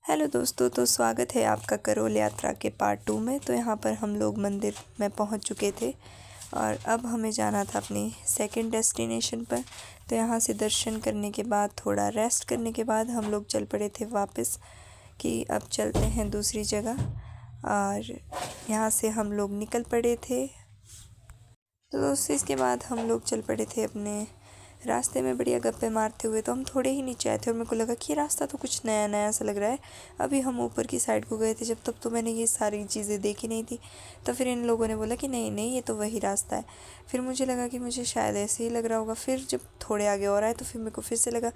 Hello दोस्तों, तो स्वागत है आपका करोल यात्रा के पार्ट 2 में। तो यहाँ पर हम लोग मंदिर में पहुँच चुके थे और अब हमें जाना था अपनी सेकंड डेस्टिनेशन पर। तो यहाँ से दर्शन करने के बाद, थोड़ा रेस्ट करने के बाद हम लोग चल पड़े थे वापस कि अब चलते हैं दूसरी जगह। और यहाँ से हम लोग निकल पड़े थे। तो दोस्तों इसके बाद हम लोग चल पड़े थे अपने रास्ते में बढ़िया गप्पे मारते हुए। तो हम थोड़े ही नीचे आए थे और मेरे को लगा कि ये रास्ता तो कुछ नया नया सा लग रहा है। अभी हम ऊपर की साइड को गए थे जब, तब तो मैंने ये सारी चीज़ें देखी नहीं थी। तो फिर इन लोगों ने बोला कि नहीं नहीं, ये तो वही रास्ता है। फिर मुझे लगा कि मुझे शायद ऐसे ही लग रहा होगा। फिर जब थोड़े आगे और आए तो फिर मेरे को फिर से लगा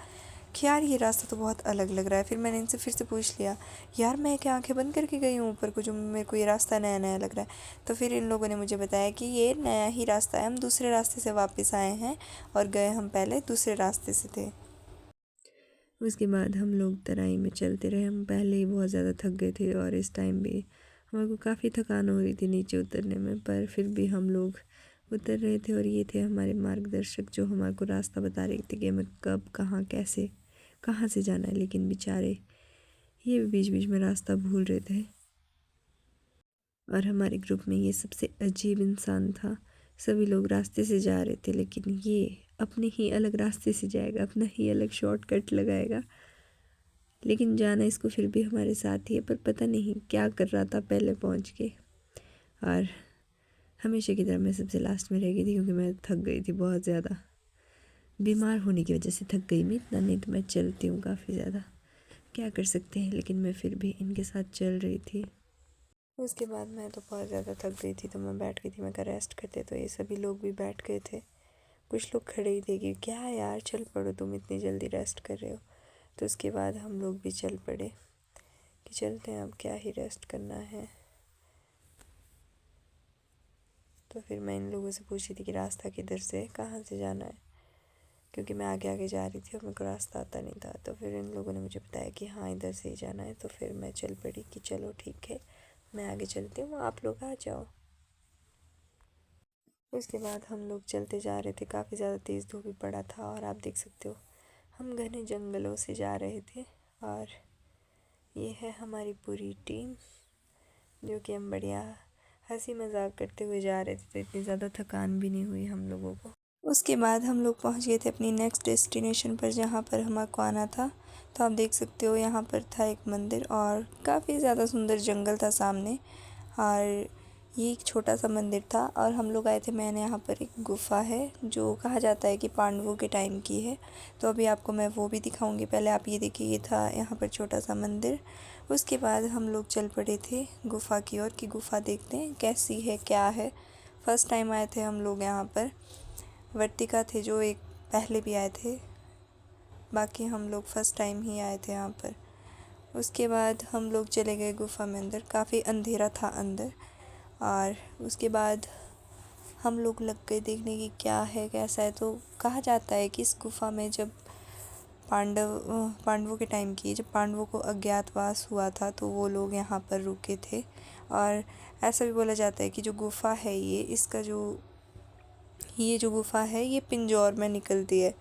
कि यार ये रास्ता तो बहुत अलग लग रहा है। फिर मैंने इनसे फिर से पूछ लिया, यार मैं क्या आंखें बंद करके गई हूँ ऊपर को, जो मेरे को ये रास्ता नया नया लग रहा है। तो फिर इन लोगों ने मुझे बताया कि ये नया ही रास्ता है, हम दूसरे रास्ते से वापस आए हैं और गए हम पहले दूसरे रास्ते से थे। उसके बाद हम लोग तराई में चलते रहे। हम पहले ही बहुत ज़्यादा थक गए थे और इस टाइम भी हमारे को काफ़ी थकान हो रही थी नीचे उतरने में, पर फिर भी हम लोग उतर रहे थे। और ये थे हमारे मार्गदर्शक जो हमारे को रास्ता बता रहे थे कि हमें कब कहाँ कैसे कहाँ से जाना है। लेकिन बेचारे ये भी बीच बीच में रास्ता भूल रहे थे। और हमारे ग्रुप में ये सबसे अजीब इंसान था। सभी लोग रास्ते से जा रहे थे लेकिन ये अपने ही अलग रास्ते से जाएगा, अपना ही अलग शॉर्टकट लगाएगा। लेकिन जाना इसको फिर भी हमारे साथ ही है, पर पता नहीं क्या कर रहा था पहले पहुंच के। और हमेशा की तरह मैं सबसे लास्ट में रह गई थी क्योंकि मैं थक गई थी बहुत ज़्यादा। बीमार होने की वजह से थक गई मैं, इतना नहीं तो मैं चलती हूँ काफ़ी ज़्यादा, क्या कर सकते हैं। लेकिन मैं फिर भी इनके साथ चल रही थी। उसके बाद मैं तो बहुत ज़्यादा थक गई थी तो मैं बैठ गई थी। मैं कहा रेस्ट करते, तो ये सभी लोग भी बैठ गए थे। कुछ लोग खड़े ही थे कि क्या यार चल पड़ो, तुम इतनी जल्दी रेस्ट कर रहे हो। तो उसके बाद हम लोग भी चल पड़े कि चलते हैं, अब क्या ही रेस्ट करना है। तो फिर मैं इन लोगों से पूछी थी कि रास्ता किधर से, कहाँ से जाना है, क्योंकि मैं आगे आगे जा रही थी और मेरे को रास्ता आता नहीं था। तो फिर इन लोगों ने मुझे बताया कि हाँ इधर से ही जाना है। तो फिर मैं चल पड़ी कि चलो ठीक है, मैं आगे चलती हूँ, आप लोग आ जाओ। उसके बाद हम लोग चलते जा रहे थे। काफ़ी ज़्यादा तेज़ धूप भी पड़ा था और आप देख सकते हो हम घने जंगलों से जा रहे थे। और ये है हमारी पूरी टीम, जो कि हम बढ़िया हंसी मजाक करते हुए जा रहे थे। तो इतनी ज़्यादा थकान भी नहीं हुई हम लोगों को। उसके बाद हम लोग पहुंच गए थे अपनी नेक्स्ट डेस्टिनेशन पर, जहां पर हमारे को आना था। तो आप देख सकते हो यहाँ पर था एक मंदिर और काफ़ी ज़्यादा सुंदर जंगल था सामने। और ये एक छोटा सा मंदिर था और हम लोग आए थे। मैंने यहाँ पर एक गुफ़ा है जो कहा जाता है कि पांडवों के टाइम की है। तो अभी आपको मैं वो भी दिखाऊंगी। पहले आप ये देखिए, ये था यहाँ पर छोटा सा मंदिर। उसके बाद हम लोग चल पड़े थे गुफ़ा की ओर कि गुफ़ा देखते हैं कैसी है क्या है। फ़र्स्ट टाइम आए थे हम लोग यहाँ पर। वर्तिका थे जो एक पहले भी आए थे, बाकी हम लोग फ़र्स्ट टाइम ही आए थे यहाँ पर। उसके बाद हम लोग चले गए गुफ़ा में अंदर। काफ़ी अंधेरा था अंदर। और उसके बाद हम लोग लग गए देखने की क्या है कैसा है। तो कहा जाता है कि इस गुफ़ा में जब पांडवों के टाइम की, जब पांडवों को अज्ञातवास हुआ था तो वो लोग यहाँ पर रुके थे। और ऐसा भी बोला जाता है कि जो गुफ़ा है ये जो गुफ़ा है ये पिंजौर में निकलती है।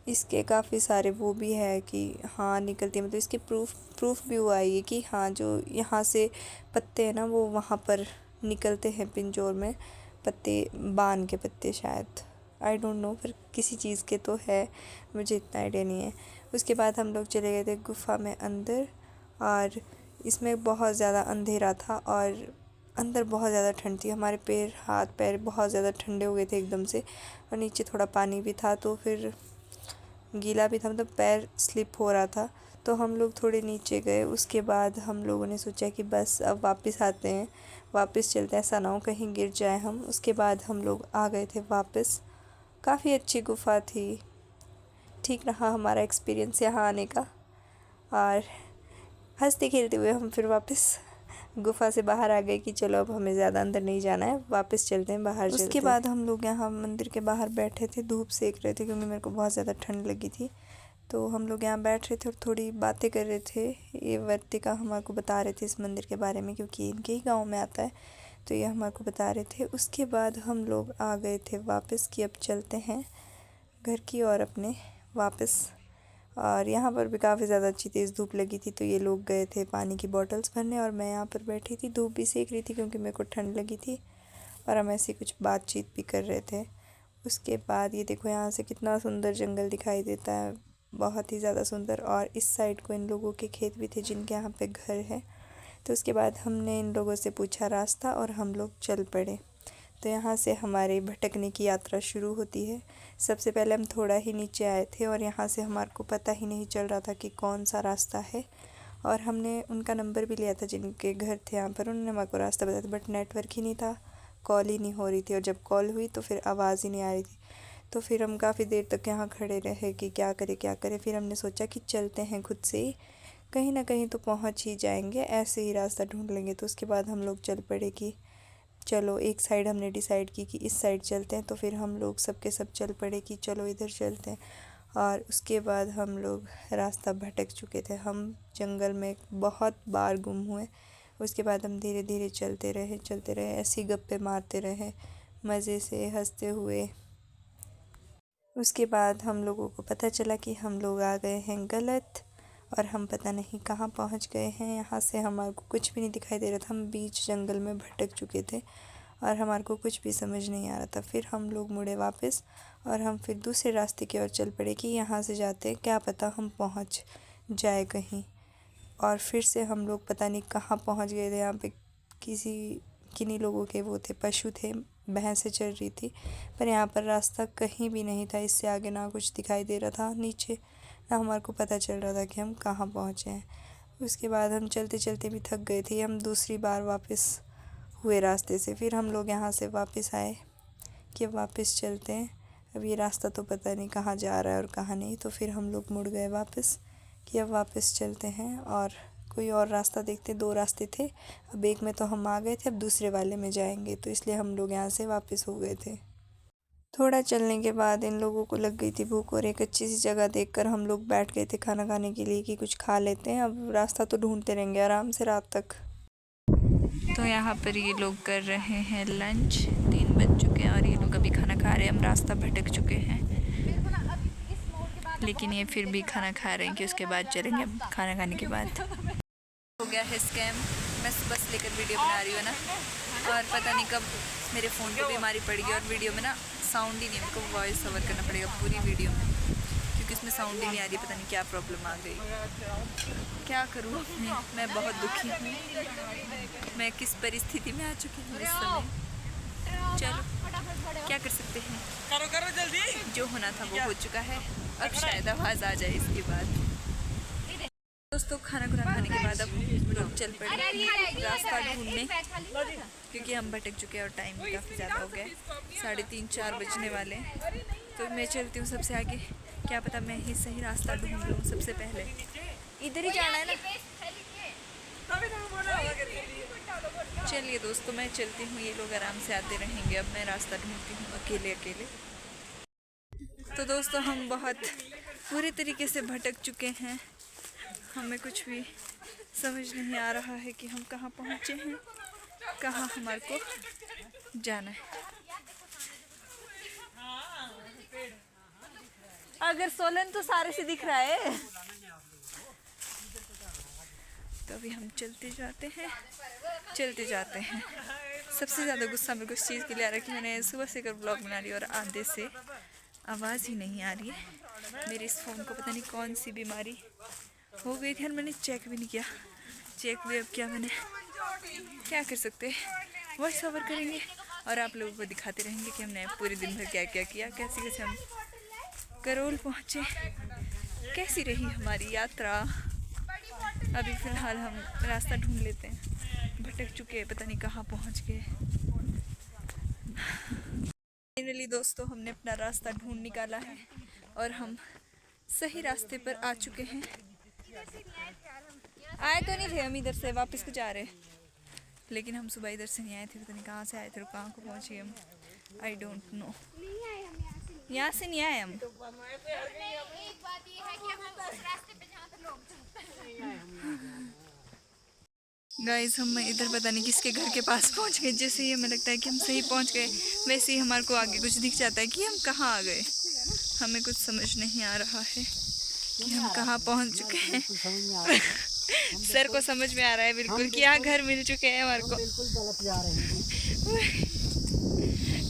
इसके काफ़ी सारे वो भी है कि हाँ निकलती है, मतलब इसके प्रूफ भी हुआ है ये कि हाँ जो यहाँ से पत्ते हैं ना वो वहाँ पर निकलते हैं पिंजौर में। पत्ते, बान के पत्ते शायद, आई डोंट नो, पर किसी चीज़ के तो है, मुझे इतना आइडिया नहीं है। उसके बाद हम लोग चले गए थे गुफ़ा में अंदर। और इसमें बहुत ज़्यादा अंधेरा था और अंदर बहुत ज़्यादा ठंड थी। हमारे हाथ पैर बहुत ज़्यादा ठंडे हो गए थे एकदम से। और नीचे थोड़ा पानी भी था तो फिर गीला भी था, मतलब पैर स्लिप हो रहा था। तो हम लोग थोड़े नीचे गए। उसके बाद हम लोगों ने सोचा कि बस अब वापस आते हैं, वापस चलते हैं, ऐसा ना हो कहीं गिर जाए हम। उसके बाद हम लोग आ गए थे वापस। काफ़ी अच्छी गुफ़ा थी, ठीक रहा हमारा एक्सपीरियंस यहाँ आने का। और हंसते खेलते हुए हम फिर वापस गुफ़ा से बाहर आ गए कि चलो अब हमें ज़्यादा अंदर नहीं जाना है, वापस चलते हैं, बाहर चलते हैं। उसके बाद हम लोग यहाँ मंदिर के बाहर बैठे थे, धूप सेक रहे थे क्योंकि मेरे को बहुत ज़्यादा ठंड लगी थी। तो हम लोग यहाँ बैठ रहे थे और थोड़ी बातें कर रहे थे। ये वर्तिका हमारे को बता रहे थे इस मंदिर के बारे में, क्योंकि इनके ही गाँव में आता है। तो ये हमारे को बता रहे थे। उसके बाद हम लोग आ गए थे वापस कि अब चलते हैं घर की ओर अपने वापस। और यहाँ पर भी काफ़ी ज़्यादा अच्छी तेज़ धूप लगी थी, तो ये लोग गए थे पानी की बॉटल्स भरने और मैं यहाँ पर बैठी थी, धूप भी सेक रही थी क्योंकि मेरे को ठंड लगी थी और हम ऐसे कुछ बातचीत भी कर रहे थे। उसके बाद ये देखो यहाँ से कितना सुंदर जंगल दिखाई देता है, बहुत ही ज़्यादा सुंदर। और इस साइड को इन लोगों के खेत भी थे जिनके यहाँ पे घर है। तो उसके बाद हमने इन लोगों से पूछा रास्ता और हम लोग चल पड़े। तो यहाँ से हमारे भटकने की यात्रा शुरू होती है। सबसे पहले हम थोड़ा ही नीचे आए थे और यहाँ से हमारे को पता ही नहीं चल रहा था कि कौन सा रास्ता है। और हमने उनका नंबर भी लिया था जिनके घर थे यहाँ पर, उन्होंने हमारे को रास्ता बताया था, बट नेटवर्क ही नहीं था, कॉल ही नहीं हो रही थी। और जब कॉल हुई तो फिर आवाज़ ही नहीं आ रही थी। तो फिर हम काफ़ी देर तक यहाँ खड़े रहे कि क्या करें क्या करें। फिर हमने सोचा कि चलते हैं खुद से ही, कहीं ना कहीं तो पहुँच ही जाएंगे, ऐसे ही रास्ता ढूंढ लेंगे। तो उसके बाद हम लोग चल पड़े कि चलो एक साइड हमने डिसाइड की कि इस साइड चलते हैं। तो फिर हम लोग सबके सब चल पड़े कि चलो इधर चलते हैं। और उसके बाद हम लोग रास्ता भटक चुके थे, हम जंगल में बहुत बार गुम हुए। उसके बाद हम धीरे धीरे चलते रहे, ऐसे ही गप्पे मारते रहे मज़े से, हंसते हुए। उसके बाद हम लोगों को पता चला कि हम लोग आ गए हैं गलत और हम पता नहीं कहाँ पहुँच गए हैं। यहाँ से हमारे को कुछ भी नहीं दिखाई दे रहा था, हम बीच जंगल में भटक चुके थे और हमारे को कुछ भी समझ नहीं आ रहा था। फिर हम लोग मुड़े वापस और हम फिर दूसरे रास्ते की ओर चल पड़े कि यहाँ से जाते हैं, क्या पता हम पहुँच जाए कहीं। और फिर से हम लोग पता नहीं कहाँ पहुँच गए थे। यहाँ पे किन्हीं लोगों के वो थे, पशु थे, भैंसें चल रही थी, पर यहाँ पर रास्ता कहीं भी नहीं था। इससे आगे ना कुछ दिखाई दे रहा था नीचे, ना हमारे को पता चल रहा था कि हम कहाँ पहुँचे हैं। उसके बाद हम चलते चलते भी थक गए थे, हम दूसरी बार वापस हुए रास्ते से। फिर हम लोग यहाँ से वापस आए कि वापस चलते हैं, अब ये रास्ता तो पता नहीं कहाँ जा रहा है और कहाँ नहीं। तो फिर हम लोग मुड़ गए वापस कि अब वापस चलते हैं और कोई और रास्ता देखते। दो रास्ते थे, अब एक में तो हम आ गए थे, अब दूसरे वाले में जाएंगे, तो इसलिए हम लोग यहाँ से वापस हो गए थे। थोड़ा चलने के बाद इन लोगों को लग गई थी भूख और एक अच्छी सी जगह देखकर हम लोग बैठ गए थे खाना खाने के लिए कि कुछ खा लेते हैं, अब रास्ता तो ढूंढते रहेंगे आराम से रात तक। तो यहाँ पर ये लोग कर रहे हैं लंच, 3 बज चुके हैं और ये लोग अभी खाना खा रहे हैं। हम रास्ता भटक चुके हैं लेकिन ये फिर भी खाना खा रहे हैं कि उसके बाद चलेंगे। अब खाना खाने के बाद हो गया है स्कैम। मैं सुबह से लेकर वीडियो बना रही हूँ ना, और पता नहीं कब मेरे फ़ोन को बीमारी पड़ गई और वीडियो में ना साउंड ही नहीं, मेरे को वॉइस ओवर करना पड़ेगा पूरी वीडियो में क्योंकि उसमें साउंड ही नहीं आ रही। पता नहीं क्या प्रॉब्लम आ गई, क्या करूँ मैं बहुत दुखी हूँ। मैं किस परिस्थिति में आ चुकी हूँ इस समय। चलो क्या कर सकते हैं, करो जल्दी, जो होना था वो हो चुका है। अब शायद आवाज़ आ जाए इसके बाद। दोस्तों खाना खाने के बाद अब लोग चल पड़े रास्ता ढूंढने क्योंकि हम भटक चुके हैं और टाइम भी काफ़ी ज़्यादा हो गया, 3:30-4 बजने वाले। तो मैं चलती हूँ सबसे आगे, क्या पता मैं ही सही रास्ता ढूंढ लूँ। सबसे पहले इधर ही जाना है ना। चलिए दोस्तों मैं चलती हूँ, ये लोग आराम से आते रहेंगे, अब मैं रास्ता ढूंढती हूँ अकेले अकेले। तो दोस्तों हम बहुत बुरे तरीके से भटक चुके हैं, हमें कुछ भी समझ नहीं आ रहा है कि हम कहाँ पहुँचे हैं, कहाँ हमारे को जाना है। अगर सोलन तो सारे से दिख रहा है। तो अभी हम चलते जाते हैं। सबसे ज़्यादा गुस्सा मेरे को इस चीज़ के लिए आ रहा है कि मैंने सुबह से कर ब्लॉग बना लिया और आधे से आवाज़ ही नहीं आ रही है। मेरे इस फ़ोन को पता नहीं कौन सी बीमारी हो गई थी और मैंने चेक भी नहीं किया। चेक भी अब क्या, मैंने क्या कर सकते हैं, वॉइस ओवर करेंगे और आप लोगों को दिखाते रहेंगे कि हमने पूरे दिन भर क्या क्या किया, कैसे कैसे हम करौल पहुँचे, कैसी रही हमारी यात्रा। अभी फ़िलहाल हम रास्ता ढूंढ लेते हैं, भटक चुके हैं, पता नहीं कहाँ पहुँच गए। फाइनली दोस्तों हमने अपना रास्ता ढूंढ निकाला है और हम सही रास्ते पर आ चुके हैं। आए तो नहीं थे हम इधर से, वापस को जा रहे, लेकिन हम सुबह इधर से नहीं आए थे, पता नहीं कहाँ से आए थे और कहाँ को पहुँचे हम, आई डोंट नो। यहाँ से नहीं आए हम। एक बात ये है कि हम उस रास्ते पे जहाँ पे लोग गाइस हम इधर पता नहीं किसके घर के पास पहुँच गए। जैसे ही हमें लगता है कि हम सही पहुँच गए, वैसे ही हमारे को आगे कुछ दिख जाता है कि हम कहाँ आ गए, हमें कुछ समझ नहीं आ रहा है। कि हम कहाँ पहुँच चुके हैं। सर को समझ में आ रहा है बिल्कुल कि यहाँ घर मिल चुके हैं हमारे को। बिल्कुल गलत जा रहे हैं।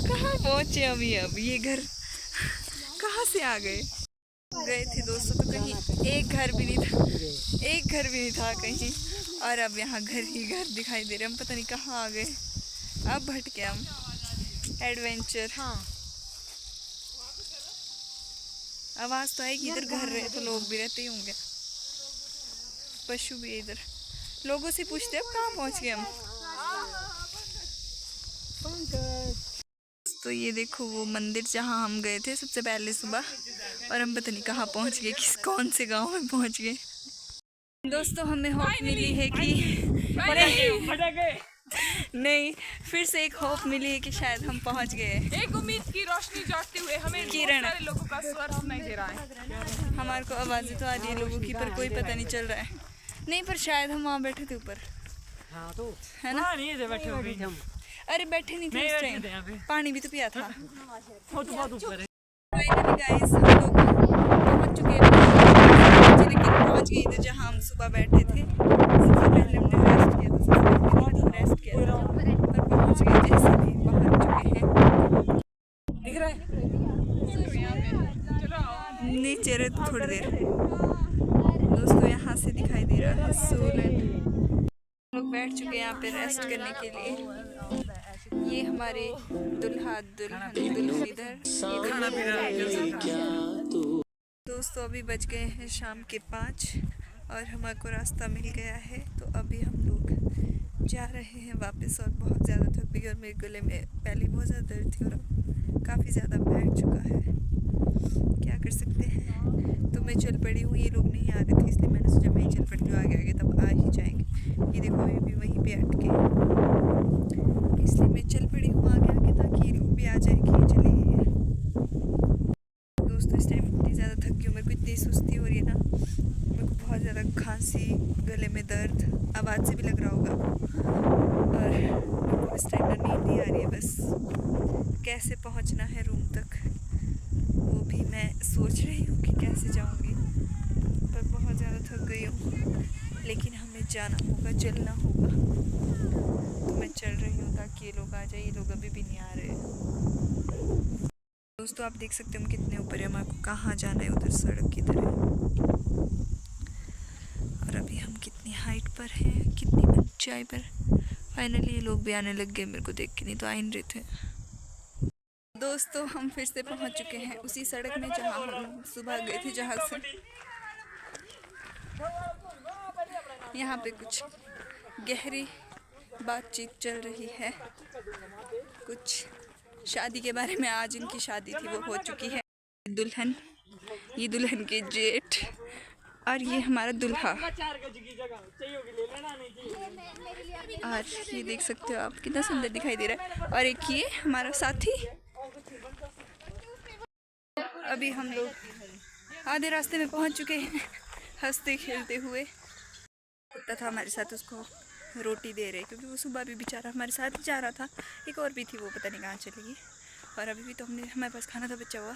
कहाँ पहुँचे अभी? अब ये घर कहाँ से आ गए? गए थे दोस्तों तो कहीं एक घर भी नहीं था, एक घर भी नहीं था कहीं, और अब यहाँ घर ही घर दिखाई दे रहे। हम पता नहीं कहाँ आ गए। अब भटके हम। एडवेंचर। हाँ, आवाज़ तो आएगी। इधर घर रहे तो लोग भी रहते ही होंगे, पशु भी है इधर। लोगों से पूछते अब कहाँ पहुँच गए हम। तो ये देखो वो मंदिर जहाँ हम गए थे सबसे पहले सुबह, और हम पता नहीं कहाँ पहुँच गए, कौन से गांव में पहुँच गए। दोस्तों हमें होप मिली है कि नहीं, फिर से एक होप मिली है कि शायद हम पहुँच गए। एक उम्मीद की रोशनी जोड़ते हुए हमें किरण, बहुत सारे लोगों का स्वर सुनाई दे रहा है। हमारे को आवाज़ें तो आ रही है लोगों की, पर कोई पता नहीं चल रहा है। नहीं, पर शायद हम वहाँ बैठे थे ऊपर, है ना? बैठे हम। अरे बैठे नहीं थे उस टाइम, पानी भी तो पिया था। वो तो बहुत ऊपर है। फाइनली गाइस हम लोग पहुंच चुके हैं, लेकिन पहुंच गए इधर जहां हम सुबह बैठे थे। सबसे पहले हमने रेस्ट किया था, रेस्ट किया था, पर पहुंच गए जैसे भी पहुंच चुके हैं। दिख रहा है नीचे रहे तो थोड़ी देर दोस्तों यहाँ से दिखाई दे रहा है सोलन। लोग बैठ चुके हैं यहाँ पे रेस्ट करने के लिए। ये हमारे दुल्हा दुल्हन दुल्हन इधर खाना पीना। दोस्तों अभी बज गए हैं शाम के 5 और हमारे को रास्ता मिल गया है, तो अभी हम लोग जा रहे हैं वापस। और बहुत ज़्यादा थक भी, और मेरे गले में पहले बहुत ज़्यादा दर्द थी और अब काफ़ी ज़्यादा बैठ चुका है। क्या कर सकते हैं। तो मैं चल पड़ी हूँ, ये लोग नहीं आ रहे थे इसलिए मैंने सोचा मैं ही चल पड़ती हूँ, आगे आगे तब आ ही जाएंगे। ये देखो अभी भी वहीं पे अटके, इसलिए मैं चल पड़ी हूँ आगे आगे ताकि ये लोग भी आ जाए कि चले गए। दोस्तों इस टाइम इतनी ज़्यादा थक गई हूँ, मेरे को इतनी सुस्ती हो रही है ना, मेरे को बहुत ज़्यादा खांसी, गले में दर्द, आवाज़ से भी लग रहा होगा। और मेरे को इस टाइम ना नींद नहीं आ रही है। बस कैसे पहुँचना है रूम तक वो भी मैं सोच रही हूँ कि कैसे जाऊँगी, पर बहुत ज़्यादा थक गई हूँ। लेकिन हमें जाना होगा, चलना होगा, तो मैं चल रही हूँ ताकि ये लोग आ जाए। ये लोग अभी भी नहीं आ रहे। दोस्तों आप देख सकते हो हम कितने ऊपर है, हमारे को कहाँ जाना है, उधर सड़क किधर है, और अभी हम कितनी हाइट पर हैं, कितनी ऊंचाई पर। फाइनली ये लोग भी आने लग गए, मेरे को देख के नहीं तो आ ही नहीं रहे थे। दोस्तों हम फिर से पहुंच चुके हैं उसी सड़क में जहां हम सुबह गए थे, जहां से यहाँ पे कुछ गहरी बातचीत चल रही है, कुछ शादी के बारे में। आज इनकी शादी थी, वो हो चुकी है। दुल्हन, ये दुल्हन के जेठ, और ये हमारा दुल्हा। और ये देख सकते हो आप कितना सुंदर दिखाई दे रहा है। और एक ये हमारा साथी। अभी हम लोग आधे रास्ते में पहुंच चुके हैं, हंसते खेलते हुए। कुत्ता था हमारे साथ, उसको रोटी दे रहे क्योंकि वो सुबह भी बेचारा हमारे साथ जा रहा था। एक और भी थी, वो पता नहीं कहाँ चली गई। और अभी भी तो हमारे पास खाना था बचा हुआ,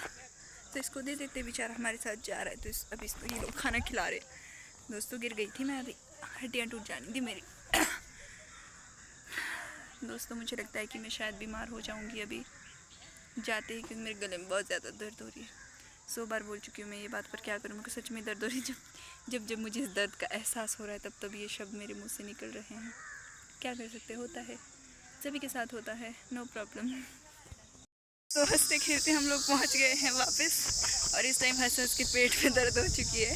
तो इसको दे देते, बेचारा हमारे साथ जा रहा है। तो अभी इसको ये लोग खाना खिला रहे। दोस्तों गिर गई थी मैं, अभी हड्डियाँ टूट जानी थी मेरी। दोस्तों मुझे लगता है कि मैं शायद बीमार हो जाऊँगी अभी जाते ही, क्योंकि मेरे गले में बहुत ज़्यादा दर्द हो रही है। 100 बार बोल चुकी हूँ मैं ये बात, पर क्या करूँ, मेरे को सच में दर्द हो रही है। जब मुझे इस दर्द का एहसास हो रहा है तब ये शब्द मेरे मुंह से निकल रहे हैं। क्या कर सकते, होता है, सभी के साथ होता है, नो प्रॉब्लम। तो हंसते खेलते हम लोग पहुँच गए हैं वापस, और इस टाइम हंस हंस के पेट में दर्द हो चुकी है।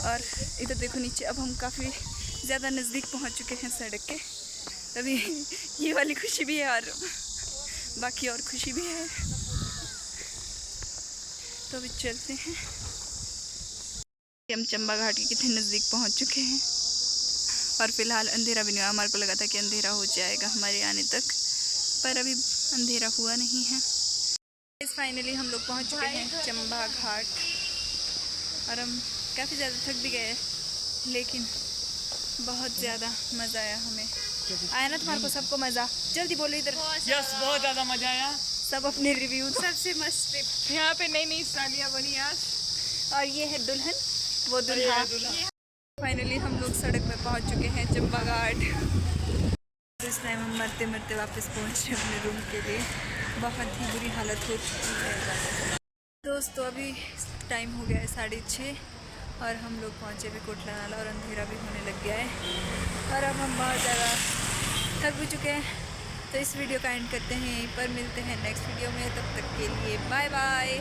और इधर देखो नीचे, अब हम काफ़ी ज़्यादा नज़दीक पहुँच चुके हैं सड़क के। तभी ये वाली खुशी भी है और बाकी और खुशी भी है। तो अभी चलते हैं। हम चंबा घाट के कितने नज़दीक पहुंच चुके हैं, और फिलहाल अंधेरा भी नहीं हुआ। हमारे को लगा था कि अंधेरा हो जाएगा हमारे आने तक, पर अभी अंधेरा हुआ नहीं है। फाइनली हम लोग पहुंच चुके हैं चंबा घाट, और हम काफ़ी ज़्यादा थक भी गए, लेकिन बहुत ज़्यादा मज़ा आया हमें। आया ना तुम्हारे को सबको मज़ा? जल्दी बोलो इधर। यस, बहुत ज़्यादा मज़ा आया। सब अपने रिव्यू। सबसे मस्त ट्रिप। यहाँ पे नई नई सालियाँ बनी आज। और ये है दुल्हन, वो दुल्हा। फाइनली हम लोग सड़क पे पहुंच चुके हैं, चंबा घाट। इस टाइम हम मरते मरते वापस पहुंच रहे हैं अपने रूम के लिए। बहुत ही बुरी हालत हो चुकी है दोस्तों। अभी टाइम हो गया है 6:30 और हम लोग पहुंचे भी कोटला नाला और अंधेरा भी होने लग गया है और अब हम बहुत ज़्यादा थक भी चुके हैं। तो इस वीडियो का एंड करते हैं यहीं पर, मिलते हैं नेक्स्ट वीडियो में। तब तक के लिए बाय बाय।